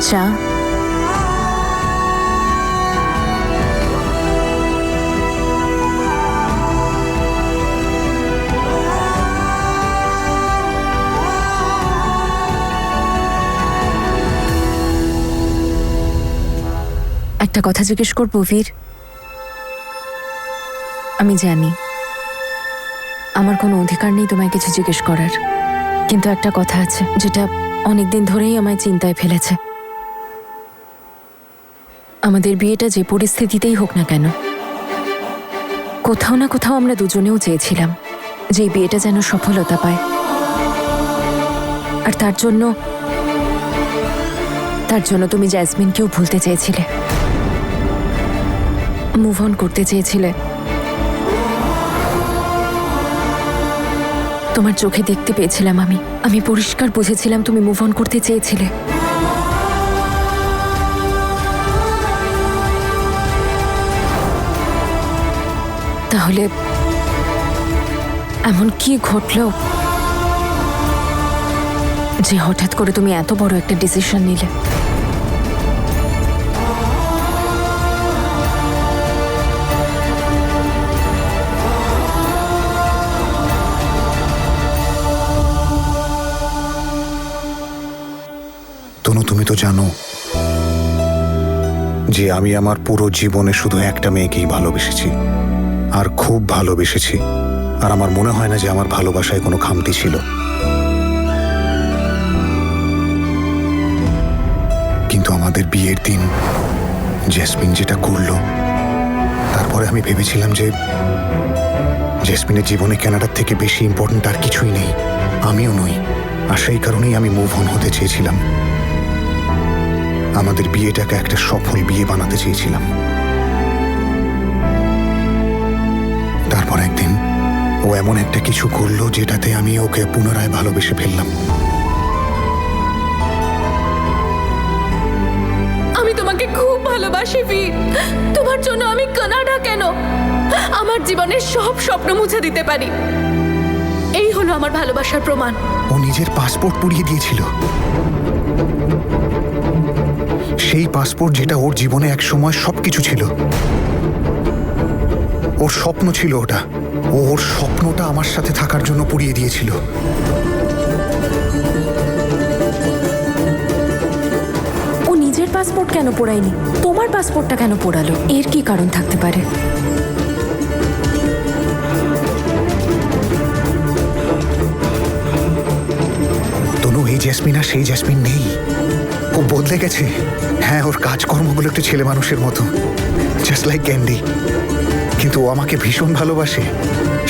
চা? একটা কথা জিজ্ঞেস করবো বীর? আমি জানি আমার কোনো অধিকার নেই তোমায় কিছু জিজ্ঞেস করার, কিন্তু একটা কথা আছে যেটা অনেকদিন ধরেই আমায় চিন্তায় ফেলেছে। আমাদের বিয়েটা যে পরিস্থিতিতেই হোক না কেন, কোথাও না কোথাও আমরা দুজনেও চেয়েছিলাম যে এই বিয়েটা যেন সফলতা পায়। আর তার জন্য তুমি জ্যাসমিনকেও ভুলতে চেয়েছিলে, মুভ অন করতে চেয়েছিলে। তোমার চোখে দেখতে পেয়েছিলাম, আমি পরিষ্কার বুঝেছিলাম তুমি মুভ অন করতে চেয়েছিলে। তাহলে এমন কি ঘটলো যে হঠাৎ করে তুমি এত বড় একটা ডিসিশন নিলে? তনু, তুমি তো জানো যে আমি আমার পুরো জীবনে শুধু একটা মেয়েকেই ভালোবেসেছি, আর খুব ভালোবেসেছি। আর আমার মনে হয় না যে আমার ভালোবাসায় কোনো খামতি ছিল। কিন্তু আমাদের বিয়ের দিন জেসমিন যেটা করলো, তারপরে আমি ভেবেছিলাম যে জেসমিনের জীবনে কানাডার থেকে বেশি ইম্পর্ট্যান্ট আর কিছুই নেই, আমিও নই। আর সেই কারণেই আমি মুভ অন হতে চেয়েছিলাম। আমাদের বিয়েটাকে একটা সফল বিয়ে বানাতে চেয়েছিলাম। তারপর একদিন ও এমন একটা কিছু করলো যেটাতে আমি ওকে পুনরায় ভালোবেসে ফেললাম। আমি তোমাকে খুব ভালোবাসি বীর। তোমার জন্য আমি কানাডা কেন, আমার জীবনের সব স্বপ্ন মুছে দিতে পারি। এই হলো আমার ভালোবাসার প্রমাণ। ও নিজের পাসপোর্ট পুড়িয়ে দিয়েছিল, সেই পাসপোর্ট যেটা ওর জীবনে এক সময় সবকিছু ছিল। ওর স্বপ্ন ছিল ওটা, ওর স্বপ্নটা আমার সাথে থাকার জন্য পুড়িয়ে দিয়েছিল। ও নিজের পাসপোর্ট কেন পোড়ায়নি, তোমার পাসপোর্টটা কেন পোড়ালো? এর কি কারণ থাকতে পারে? তনু, এই জেসমিন আর সেই জেসমিন নেই। ও বদলে গেছে। হ্যাঁ, ওর কাজকর্মগুলো একটু ছেলে মানুষের মতো, জাস্ট লাইক ক্যান্ডি। কিন্তু ও আমাকে ভীষণ ভালোবাসে,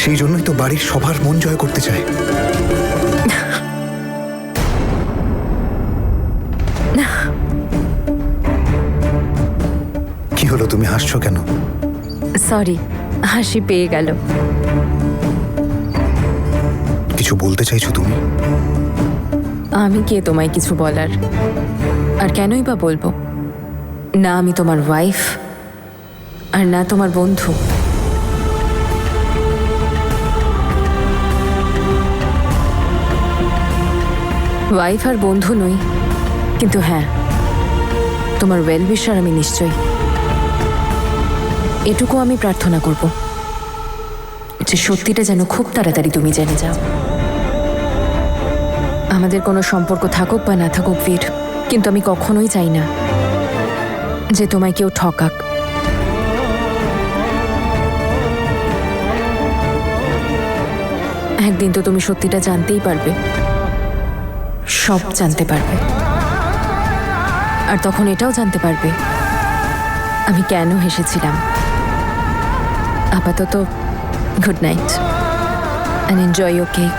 সেই জন্যই তো বাড়ির সবার মন জয় করতে চায়। কি হলো, তুমি হাসছো কেন? সরি, হাসি পেয়ে গেল। কিছু বলতে চাইছো তুমি? আমি কে তোমায় কিছু বলার? আর কেনই বা বলবো? না আমি তোমার ওয়াইফ, আর না তোমার বন্ধু। ওয়াইফ আর বন্ধু নই, কিন্তু হ্যাঁ, তোমার ওয়েল উইশার আমি নিশ্চয়ই। এটুকু আমি প্রার্থনা করব যে সত্যিটা যেন খুব তাড়াতাড়ি তুমি জেনে যাও। আমাদের কোনো সম্পর্ক থাকুক বা না থাকুক বীর, কিন্তু আমি কখনোই চাই না যে তোমায় কেউ ঠকাক। একদিন তো তুমি সত্যিটা জানতেই পারবে, সব জানতে পারবে। আর তখন এটাও জানতে পারবে আমি কেন হেসেছিলাম। আপাতত good night and enjoy your cake.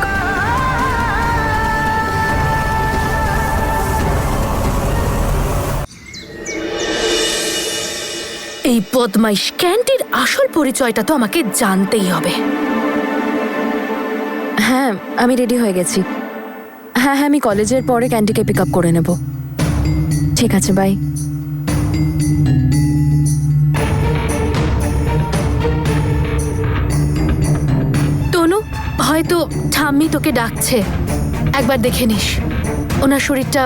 এই বদমাইশ ক্যান্টির আসল পরিচয়টা তো আমাকে জানতেই হবে। হ্যাঁ, আমি রেডি হয়ে গেছি। হ্যাঁ, আমি কলেজের পরে ক্যান্টিকে পিক আপ করে নেব। ঠিক আছে, বাই। তনু, হয়তো ঠাম্মি তোকে ডাকছে, একবার দেখে নিস। ওনার শরীরটা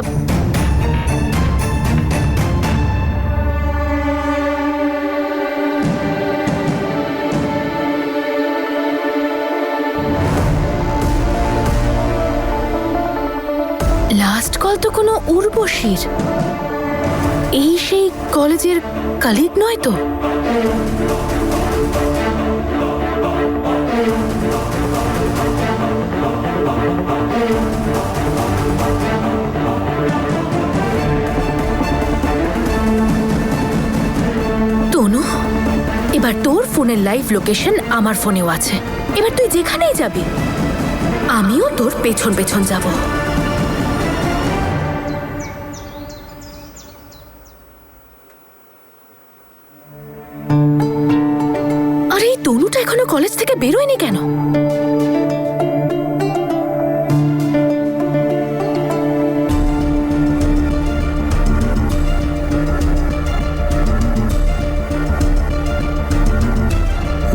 উর্বশীর, এই সেই কলেজের কালিগ নয় তো? তনু, এবার তোর ফোনের লাইভ লোকেশন আমার ফোনেও আছে। এবার তুই যেখানেই যাবি আমিও তোর পেছন পেছন যাব। আরে এই তনুটা এখনো কলেজ থেকে বেরোয়নি কেন?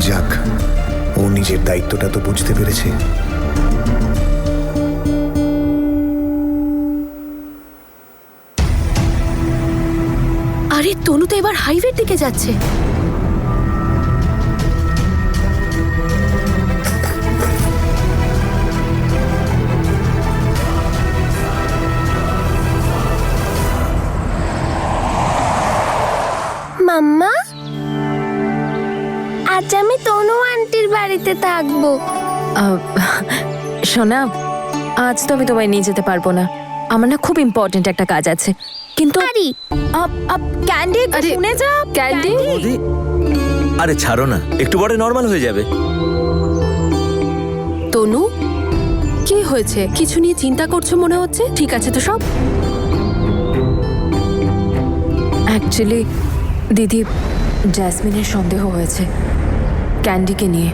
যাক, ও নিজের দায়িত্বটা তো বুঝতে পেরেছে। আরে তনু তো এবার হাইওয়ের দিকে যাচ্ছে। মাম্মা, আজ আমি তনু আন্টির বাড়িতে থাকবো। সোনা, আজ তো আমি তোমায় নিয়ে যেতে পারবো না। আমার না খুব ইম্পর্ট্যান্ট একটা কাজ আছে। কিন্তু আরে ক্যান্ডি, শুনে যা। ক্যান্ডি, বৌদি, আরে ছাড়ো না, একটু পরে নর্মাল হয়ে যাবে। তনু, কি হয়েছে? কিছু নিয়ে চিন্তা করছো মনে হচ্ছে। ঠিক আছে তো সব? অ্যাকচুয়ালি দিদি, জ্যাসমিনের সন্দেহ হয়েছে ক্যান্ডিকে নিয়ে।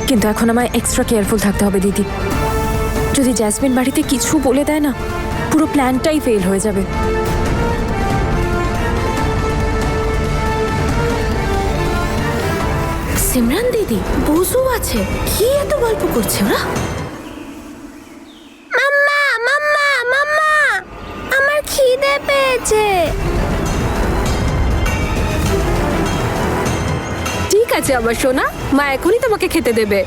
কিন্তু এখন আমায় এক্সট্রা কেয়ারফুল থাকতে হবে দিদি। যদি জ্যাসমিন বাড়িতে কিছু বলে দেয় না, পুরো প্ল্যানটাই ফেল হয়ে যাবে। সিমরান দিদি, বসু আছে, কি এত গল্প করছে ওরা? মাম্মা, মাম্মা, মাম্মা, আমার খিদে পেয়েছে। ঠিক আছে আমার সোনা, মা এখনই তোমাকে খেতে দেবে।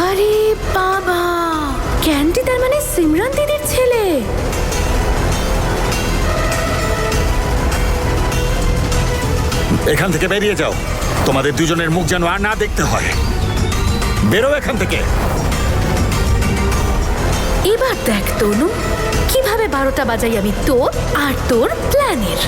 আরে বাবা, ক্যান্ডি তার মানে সিমরান দিদির ছেলে। এখান থেকে বেরিয়ে যাও, তোমাদের দুজনের মুখ যেন আর না দেখতে হয়। বেরো এখান থেকে। এবার দেখ তনু, কিভাবে 12টা বাজাই আমি তোর আর তোর প্ল্যানের।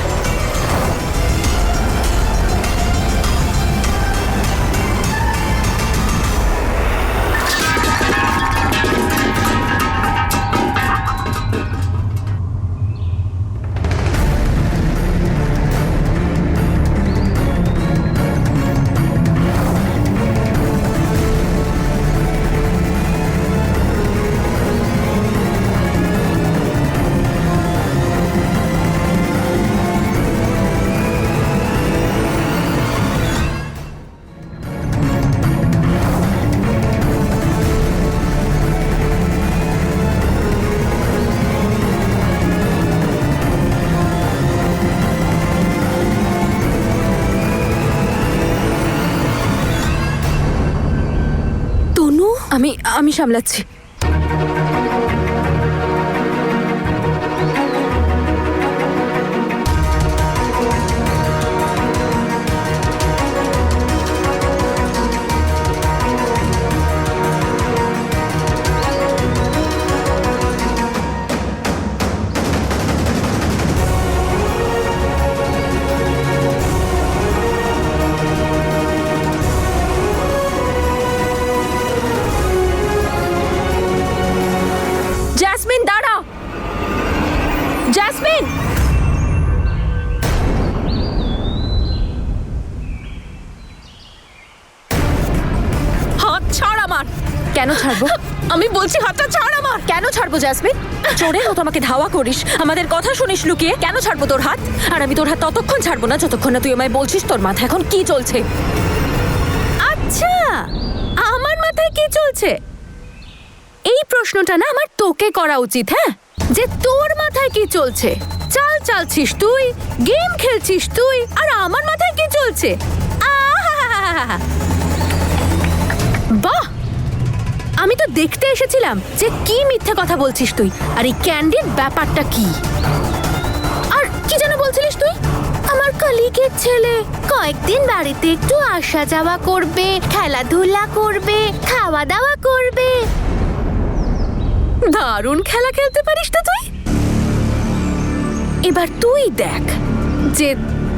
আমি সামলাচ্ছি। হাত ছাড় আমার। কেন ছাড়বো? আমি বলছি হাতটা ছাড় আমার। কেন ছাড়বো জাসমিন? চোরের মতো আমাকে ধাওয়া করিস, আমাদের কথা শুনিস লুকিয়ে। কেন ছাড়বো তোর হাত? আর আমি তোর হাত ততক্ষণ ছাড়বো না যতক্ষণ না তুই আমায় বলছিস তোর মাথায় এখন কি চলছে। আচ্ছা, আমার মাথায় কি চলছে? এই প্রশ্নটা না আমার তোকে করা উচিত। হ্যাঁ, যে তোর মাথায় কি চলছে? চাল চালছিস তুই, গেম খেলছিস তুই, আর আমার মাথায় কি চলছে? আহা! বাহ, আমি তো দেখতে এসেছিলাম যে কি মিথ্যে কথা বলছিস তুই, আর এই ক্যান্ডির ব্যাপারটা কি। আর কি যেন বলছিলিস তুই? আমার কলিগের ছেলে কয়েকদিন বাড়িতে একটু আসা যাওয়া করবে, খেলাধুলা করবে, খাওয়া দাওয়া করবে। দারুণ খেলা খেলতে পারিস তো তুই। এবার তুই দেখ যে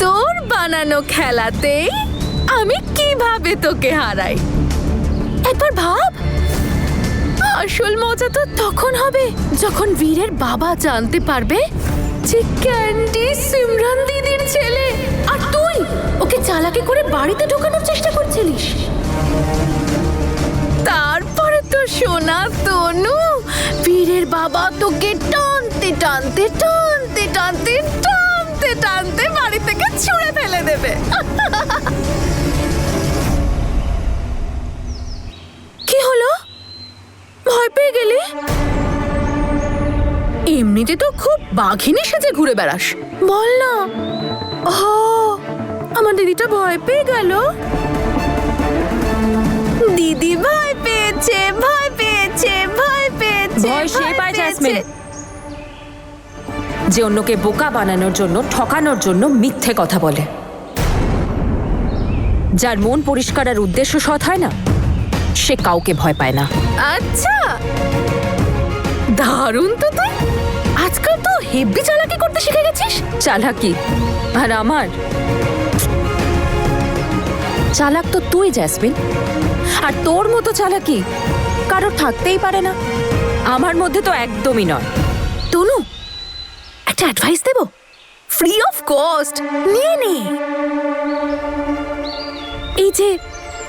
তোর বানানো খেলাতেই আমি কিভাবে তোকে হারাই। একবার ভাব, আসল মজা তো তখন হবে যখন বীরের বাবা জানতে পারবে যে ক্যান্ডি সিমরান দিদির ছেলে, আর তুই ওকে চালাকি করে বাড়িতে ঢোকানোর চেষ্টা করছিলিস। তারপরে তো সোনা তনু, বীরের বাবা তোকে টানতে টানতে টানতে টানতে টানতে টানতে বাড়ি থেকে ছুঁড়ে ফেলে দেবে। কি হলো? ভয় পেয়ে গেলি? এমনিতে তো খুব বাঘিনী সেজে ঘুরে বেড়াস। বল না। ও, আমার দিদিটা ভয় পেয়ে গেল। দিদি ভয় পেয়েছে, ভয় পেয়েছে, ভয় পেয়েছে। ভয় সে পায় জাসমিন, যে অন্যকে বোকা বানানোর জন্য, ঠকানোর জন্য মিথ্যে কথা বলে। যার মন পরিষ্কার আর উদ্দেশ্য সৎ হয় না, সে কাউকে ভয় পায় না। আচ্ছা, দারুণ তো তুই। আজকাল তো হেব্বি চালাকি করতে শিখে গেছিস। চালাকি? আর আমার চালাক তো তুই জাসমিন, আর তোর মতো চালাকি কারো থাকতেই পারে না। আমার মধ্যে তো একদমই নয়। তনু, একটা অ্যাডভাইস দেব, ফ্রি অফ কস্ট, নিয়ে নে। এই যে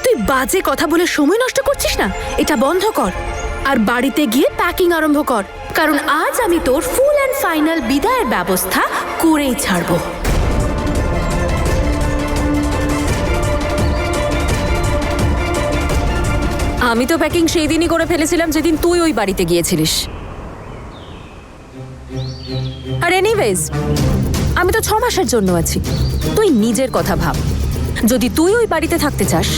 তুই বাজে কথা বলে সময় নষ্ট করছিস না, এটা বন্ধ কর আর বাড়িতে গিয়ে প্যাকিং আরম্ভ কর, কারণ আজ আমি তোর ফুল অ্যান্ড ফাইনাল বিদায়ের ব্যবস্থা করেই ছাড়বো। আমি তো প্যাকিং সেই দিনই করে ফেলেছিলাম যেদিন তুই ওই বাড়িতে গিয়েছিলিস। আর এনিওয়েজ, আমি তো 6 মাসের জন্য আছি। তুই নিজের কথা ভাব। যদি তুই ওই বাড়িতে থাকতে চাস,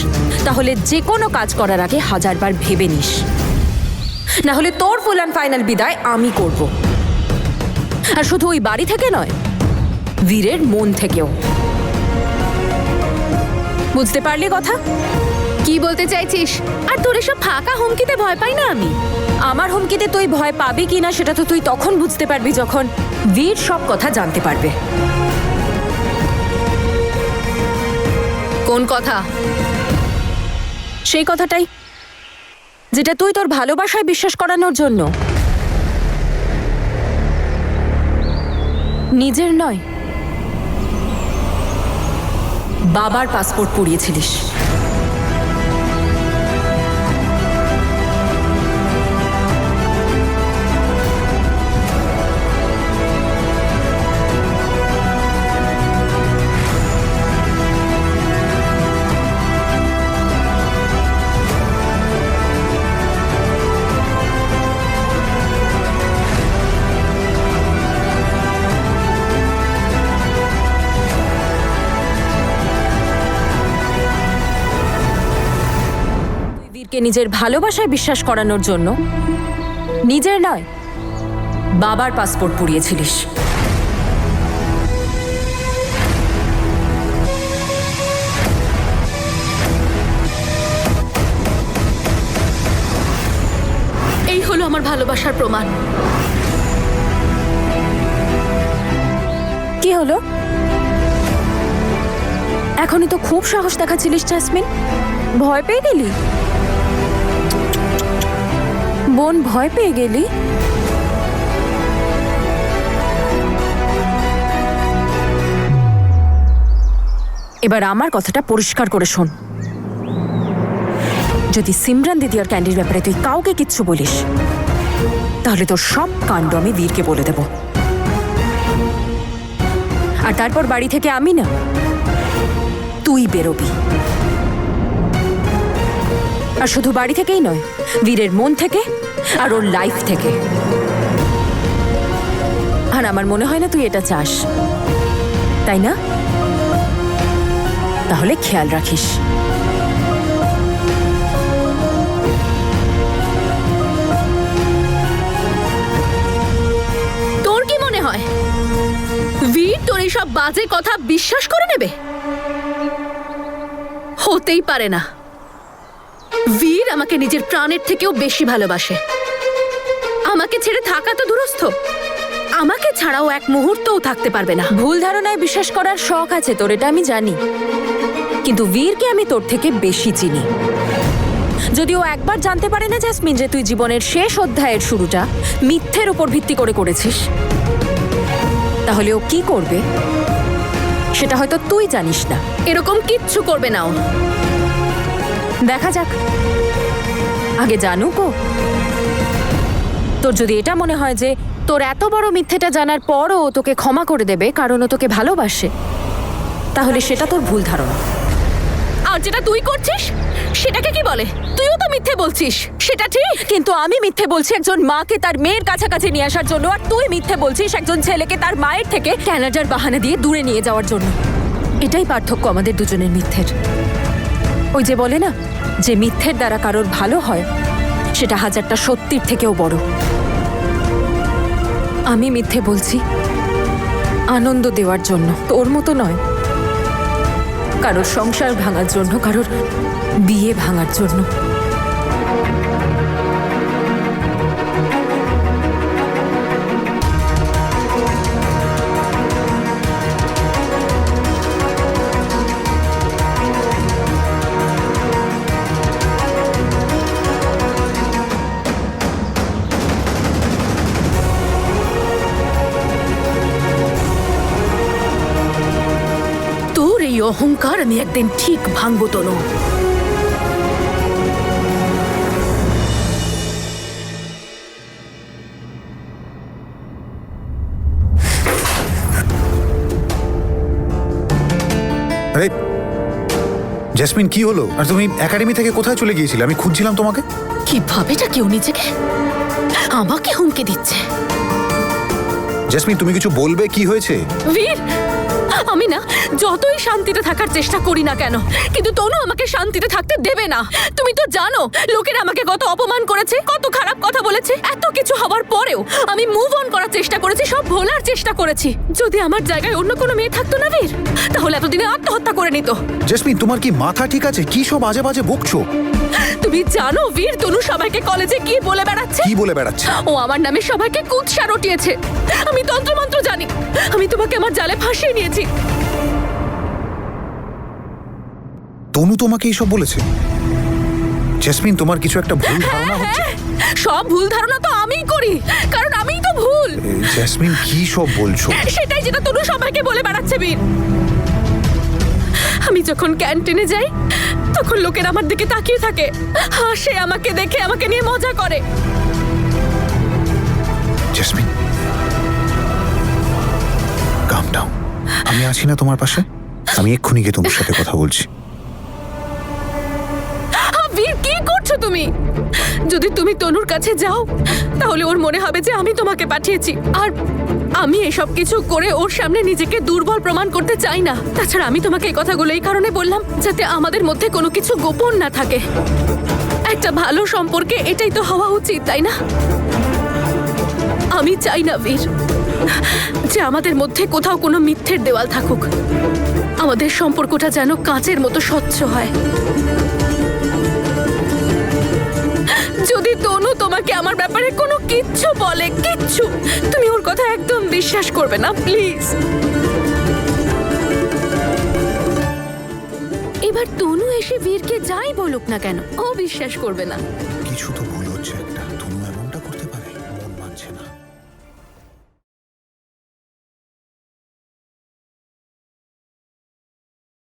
তাহলে যে কোনো কাজ করার আগে 1000 বার ভেবে নিস, না হলে তোর ফুল অ্যান্ড ফাইনাল বিদায় আমি করব। আর শুধু ওই বাড়ি থেকে নয়, বীরের মন থেকেও। বুঝতে পারলি কথা? কি বলতে চাইছিস? আর তোর এসব ফাঁকা হুমকিতে ভয় পাই না আমি। আমার হুমকিতে তুই ভয় পাবি কিনা সেটা তো তুই তখন বুঝতে পারবি যখন বীর সব কথা জানতে পারবে। কোন কথা? সেই কথাটাই যেটা তুই তোর ভালোবাসায় বিশ্বাস করানোর জন্য নিজের নয়, বাবার পাসপোর্ট পুড়িয়েছিলিস। বীরকে নিজের ভালোবাসায় বিশ্বাস করানোর জন্য নিজের নয়, বাবার পাসপোর্ট পুড়িয়েছিলিস। এই হলো আমার ভালোবাসার প্রমাণ। কি হলো? এখনই তো খুব সাহস দেখাচ্ছিলিস জাসমিন, ভয় পেয়ে গেলি? বোন, ভয় পেয়ে গেলি? এবার আমার কথাটা পরিষ্কার করে শোন। যদি সিমরান দিদি আর ক্যান্ডির ব্যাপারে তুই কাউকে কিচ্ছু বলিস তাহলে তোর সব কাণ্ড আমি বীরকে বলে দেব। আর তারপর বাড়ি থেকে আমি না, তুই বেরোবি। আর শুধু বাড়ি থেকেই নয়, বীরের মন থেকে আর ওর লাইফ থেকে। আর আমার মনে হয় না তুই এটা চাস, তাই না? তাহলে খেয়াল রাখিস। তোর কি মনে হয় বীর তোর এইসব বাজে কথা বিশ্বাস করে নেবে? হতেই পারে না। বীর আমাকে নিজের প্রাণের থেকেও বেশি ভালোবাসে। আমাকে ছেড়ে থাকা তো দূরস্থ, আমাকে ছাড়াও এক মুহূর্তও থাকতে পারবে না। ভুল ধারণায় বিশ্বাস করার শখ আছে তোর, এটা আমি জানি, কিন্তু বীরকে আমি তোর থেকে বেশি চিনি। যদি ও একবার জানতে পারে না জেসমিন যে তুই জীবনের শেষ অধ্যায়ের শুরুটা মিথ্যের উপর ভিত্তি করে করেছিস, তাহলে ও কি করবে সেটা হয়তো তুই জানিস না। এরকম কিচ্ছু করবে না ও। দেখা যাক, আগে জানুক ও। তোর যদি এটা মনে হয় যে তোর এত বড় মিথ্যেটা জানার পরও ও তোকে ক্ষমা করে দেবে কারণ ও তোকে ভালোবাসে, তাহলে সেটা তোর ভুল ধারণা। আর যেটা তুই করছিস সেটাকে কি বলে? তুইও তো মিথ্যে বলছিস, সেটা ঠিক। কিন্তু আমি মিথ্যে বলছি একজন মাকে তার মেয়ের কাছাকাছি নিয়ে আসার জন্য, আর তুই মিথ্যে বলছিস একজন ছেলেকে তার মায়ের থেকে ক্যানাডার বাহানা দিয়ে দূরে নিয়ে যাওয়ার জন্য। এটাই পার্থক্য আমাদের দুজনের মিথ্যের। ওই যে বলে না, যে মিথ্যের দ্বারা কারোর ভালো হয় সেটা হাজারটা সত্যির থেকেও বড়। আমি মিথ্যে বলছি আনন্দ দেওয়ার জন্য, তোর মতো নয়। কারোর সংসার ভাঙার জন্য, কারোর বিয়ে ভাঙার জন্য। তোর এই অহংকার আমি একদিন ঠিক ভাঙবো তনু। আরে জেসমিন, কি হলো? আর তুমি একাডেমি থেকে কোথায় চলে গিয়েছিলে? আমি খুঁজছিলাম তোমাকে। কিভাবে এটা কেউ নিজেকে আমাকে হুমকি দিচ্ছে? জেসমিন, তুমি কিছু বলবে? কি হয়েছে? বীর, আমি না যতই শান্তিতে থাকার চেষ্টা করি না কেন, কিন্তু তনু আমাকে শান্তিতে থাকতে দেবে না। তুমি তো জানো লোকেরা আমাকে কত অপমান করেছে, কত খারাপ কথা বলেছে। এত কিছু হওয়ার পরেও আমি মুভ অন করার চেষ্টা করেছি, সব ভোলার চেষ্টা করেছি। যদি আমার জায়গায় অন্য কোনো মেয়ে থাকতো না বীর, তাহলে এতদিনে আত্মহত্যা করে নিত। জেসমিন, তোমার কি মাথা ঠিক আছে? কি সব আজে বাজে বকছো? তুমি জানো বীর, তনু সবাইকে কলেজে কি বলে বেড়াচ্ছে? কি বলে বেড়াচ্ছে? ও আমার নামে সবাইকে কুৎসা রটিয়েছে। আমি তন্ত্রমন্ত্র জানি, আমি তোমাকে আমার জালে ফাঁসিয়ে নিয়েছি। তনু তোমাকে এইসব বলেছে? জেসমিন, তোমার কিছু একটা ভুল ধারণা হচ্ছে। সব ভুল ধারণা তো আমিই করি, কারণ আমিই তো ভুল। জেসমিন, কি সব বলছো? সেটাই যেটা তনু সবাইকে বলে বেড়াচ্ছে বীর। আমি যখন ক্যান্টিনে যাই তখন লোকেরা আমার দিকে তাকিয়ে থাকে, হাসে আমাকে দেখে, আমাকে নিয়ে মজা করে। জেসমিন, কাম ডাউন। আমি আছি না তোমার পাশে? আমি এক্ষুনি গিয়ে তোমার সাথে কথা বলছি। বীর, কি করছো তুমি? যদি তুমি তনুর কাছে যাও তাহলে ওর মনে হবে যে আমি তোমাকে পাঠিয়েছি, আর আমি এসব কিছু করে ওর সামনে নিজেকে দুর্বল প্রমাণ করতে চাই না। তাছাড়া আমি তোমাকে এই কথাগুলো এই কারণে বললাম যাতে আমাদের মধ্যে কোনো কিছু গোপন না থাকে। একটা ভালো সম্পর্কে এটাই তো হওয়া উচিত, তাই না? আমি চাই না বীর যে আমাদের মধ্যে কোথাও কোনো মিথ্যের দেওয়াল থাকুক। আমাদের সম্পর্কটা যেন কাঁচের মতো স্বচ্ছ হয়। যদি তনু তোমাকে আমার ব্যাপারে কোনো কিচ্ছু বলে, কিচ্ছু, তুমি ওর কথা একদম বিশ্বাস করবে না, প্লিজ। এবার তনু এসে বীরকে যাই বলুক না কেন, ও বিশ্বাস করবে না। কিছু তো ভুল হচ্ছে একটা।